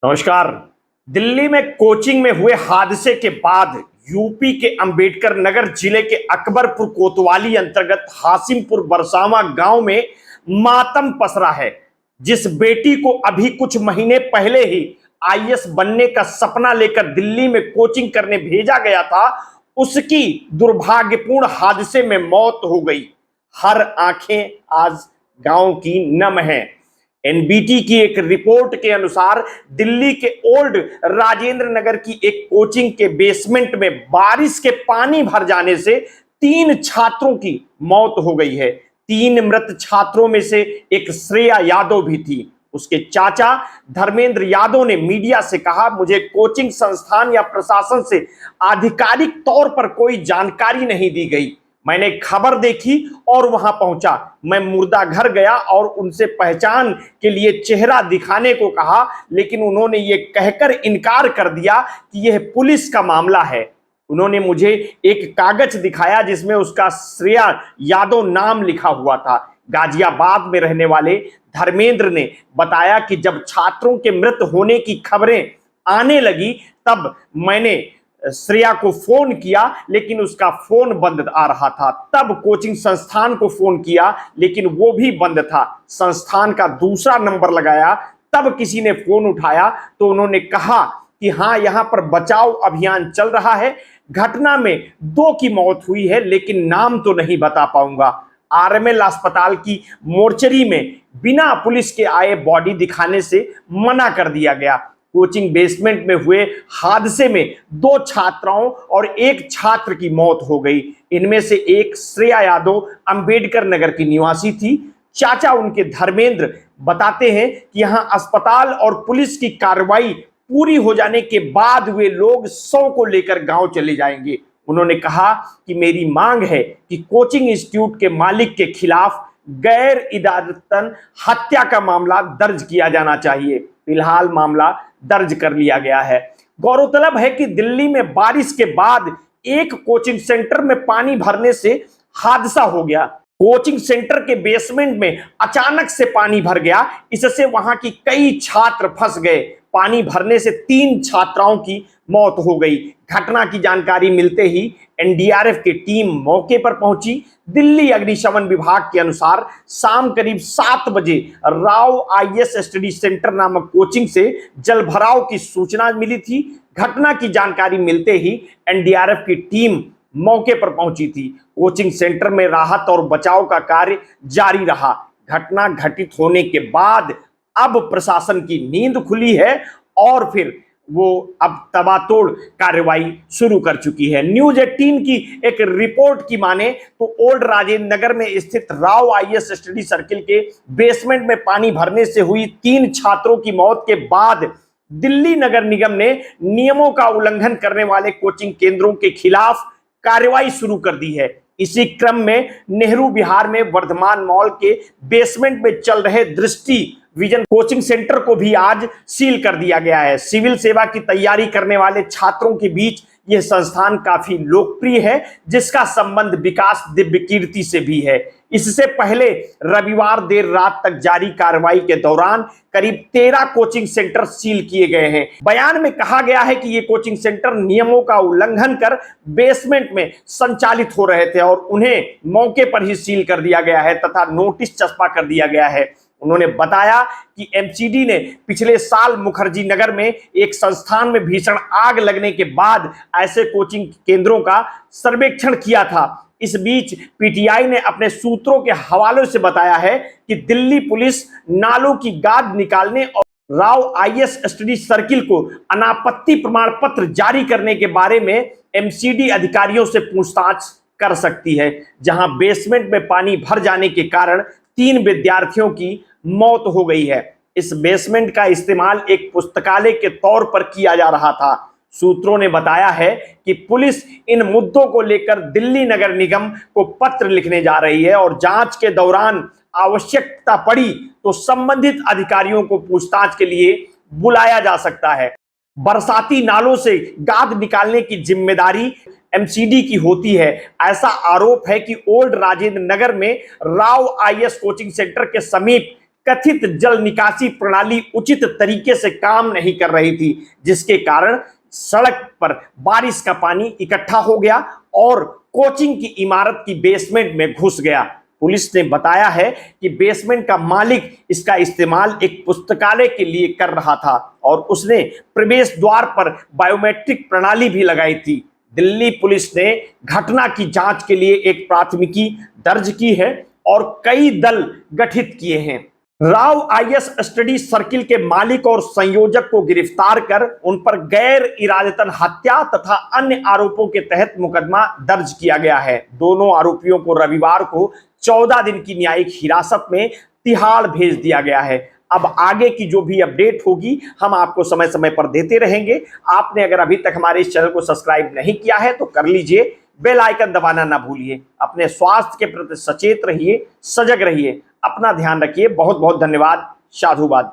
नमस्कार। दिल्ली में कोचिंग में हुए हादसे के बाद यूपी के अंबेडकर नगर जिले के अकबरपुर कोतवाली अंतर्गत हासिमपुर बरसावा गांव में मातम पसरा है। जिस बेटी को अभी कुछ महीने पहले ही आईएएस बनने का सपना लेकर दिल्ली में कोचिंग करने भेजा गया था, उसकी दुर्भाग्यपूर्ण हादसे में मौत हो गई। हर आंखें आज गांव की नम हैं। एनबीटी की एक रिपोर्ट के अनुसार दिल्ली के ओल्ड राजेंद्र नगर की एक कोचिंग के बेसमेंट में बारिश के पानी भर जाने से 3 छात्रों की मौत हो गई है। 3 मृत छात्रों में से एक श्रेया यादव भी थी। उसके चाचा धर्मेंद्र यादव ने मीडिया से कहा, मुझे कोचिंग संस्थान या प्रशासन से आधिकारिक तौर पर कोई जानकारी नहीं दी गई। मैंने खबर देखी और वहां पहुंचा। मैं मुर्दा घर गया और उनसे पहचान के लिए चेहरा दिखाने को कहा, लेकिन उन्होंने ये कहकर इनकार कर दिया कि यह पुलिस का मामला है। उन्होंने मुझे एक कागज दिखाया जिसमें उसका श्रेया यादव नाम लिखा हुआ था। गाजियाबाद में रहने वाले धर्मेंद्र ने बताया कि जब छात्रों के मृत होने की खबरें आने लगी तब मैंने श्रेया को फोन किया, लेकिन उसका फोन बंद आ रहा था। तब कोचिंग संस्थान को फोन किया, लेकिन वो भी बंद था। संस्थान का दूसरा नंबर लगाया, तब किसी ने फोन उठाया तो उन्होंने कहा कि हाँ, यहां पर बचाव अभियान चल रहा है। घटना में 2 की मौत हुई है, लेकिन नाम तो नहीं बता पाऊंगा। आरएमएल अस्पताल की मोर्चरी में बिना पुलिस के आए बॉडी दिखाने से मना कर दिया गया। कोचिंग बेसमेंट में हुए हादसे में 2 छात्राओं और 1 छात्र की मौत हो गई। इनमें से एक श्रेया यादव अंबेडकर नगर की निवासी थी। चाचा उनके धर्मेंद्र बताते हैं कि यहां अस्पताल और पुलिस की कार्रवाई पूरी हो जाने के बाद वे लोग शव को लेकर गांव चले जाएंगे। उन्होंने कहा कि मेरी मांग है कि कोचिंग इंस्टीट्यूट के मालिक के खिलाफ गैर इरादतन हत्या का मामला दर्ज किया जाना चाहिए। फिलहाल मामला दर्ज कर लिया गया है। गौरतलब है कि दिल्ली में बारिश के बाद एक कोचिंग सेंटर में पानी भरने से हादसा हो गया। कोचिंग सेंटर के बेसमेंट में अचानक से पानी भर गया, इससे वहां की कई छात्र फंस गए। पानी भरने से 3 छात्राओं की मौत हो गई। घटना की जानकारी मिलते ही एनडीआरएफ की टीम मौके पर पहुंची। दिल्ली अग्निशमन विभाग के अनुसार शाम करीब 7 बजे राव आईएएस स्टडी सेंटर नामक कोचिंग से जलभराव की सूचना मिली थी। घटना की जानकारी मिलते ही एनडीआरएफ की टीम मौके पर पहुंची थी। कोचिंग सेंटर में राहत और बचाव का कार्य जारी रहा। घटना घटित होने के बाद अब प्रशासन की नींद खुली है और फिर वो अब तबातोड़ कार्रवाई शुरू कर चुकी है। न्यूज 18 की एक रिपोर्ट की माने तो ओल्ड राजेंद्र नगर में स्थित राव आईएएस स्टडी सर्किल के बेसमेंट में पानी भरने से हुई 3 छात्रों की मौत के बाद दिल्ली नगर निगम ने नियमों का उल्लंघन करने वाले कोचिंग केंद्रों के खिलाफ कार्रवाई शुरू कर दी है। इसी क्रम में नेहरू विहार में वर्धमान मॉल के बेसमेंट में चल रहे दृष्टि विजन कोचिंग सेंटर को भी आज सील कर दिया गया है। सिविल सेवा की तैयारी करने वाले छात्रों के बीच यह संस्थान काफी लोकप्रिय है, जिसका संबंध विकास दिव्य कीर्ति से भी है। इससे पहले रविवार देर रात तक जारी कार्रवाई के दौरान करीब 13 कोचिंग सेंटर सील किए गए हैं। बयान में कहा गया है कि ये कोचिंग सेंटर नियमों का उल्लंघन कर बेसमेंट में संचालित हो रहे थे और उन्हें मौके पर ही सील कर दिया गया है तथा नोटिस चस्पा कर दिया गया है। उन्होंने बताया कि एमसीडी ने पिछले साल मुखर्जी नगर में एक संस्थान में भीषण आग लगने के बाद ऐसे कोचिंग केंद्रों का सर्वेक्षण किया था। इस बीच पीटीआई ने अपने सूत्रों के हवाले से बताया है कि दिल्ली पुलिस नालों की गाद निकालने और राव आईएएस स्टडी सर्किल को अनापत्ति प्रमाण पत्र जारी करने के बारे में एमसीडी अधिकारियों से पूछताछ कर सकती है, जहां बेसमेंट में पानी भर जाने के कारण 3 विद्यार्थियों की मौत हो गई है। इस बेसमेंट का इस्तेमाल एक पुस्तकालय के तौर पर किया जा रहा था। सूत्रों ने बताया है कि पुलिस इन मुद्दों को लेकर दिल्ली नगर निगम को पत्र लिखने जा रही है और जांच के दौरान आवश्यकता पड़ी तो संबंधित अधिकारियों को पूछताछ के लिए बुलाया जा सकता है। बरसाती नालों से गाद निकालने की जिम्मेदारी एमसीडी की होती है। ऐसा आरोप है कि ओल्ड राजेंद्र नगर में राव आईएएस कोचिंग सेंटर के समीप कथित जल निकासी प्रणाली उचित तरीके से काम नहीं कर रही थी, जिसके कारण सड़क पर बारिश का पानी इकट्ठा हो गया और कोचिंग की इमारत की बेसमेंट में घुस गया। पुलिस ने बताया है कि बेसमेंट का मालिक इसका इस्तेमाल एक पुस्तकालय के लिए कर रहा था और उसने प्रवेश द्वार पर बायोमेट्रिक प्रणाली भी लगाई थी। दिल्ली पुलिस ने घटना की जांच के लिए एक प्राथमिकी दर्ज की है और कई दल गठित किए हैं। राव आईएएस स्टडी सर्किल के मालिक और संयोजक को गिरफ्तार कर उन पर गैर इरादतन हत्या तथा अन्य आरोपों के तहत मुकदमा दर्ज किया गया है। दोनों आरोपियों को रविवार को 14 दिन की न्यायिक हिरासत में तिहाड़ भेज दिया गया है। अब आगे की जो भी अपडेट होगी हम आपको समय समय पर देते रहेंगे। आपने अगर अभी तक हमारे इस चैनल को सब्सक्राइब नहीं किया है तो कर लीजिए, बेल आइकन दबाना ना भूलिए। अपने स्वास्थ्य के प्रति सचेत रहिए, सजग रहिए, अपना ध्यान रखिए। बहुत बहुत धन्यवाद। साधुवाद।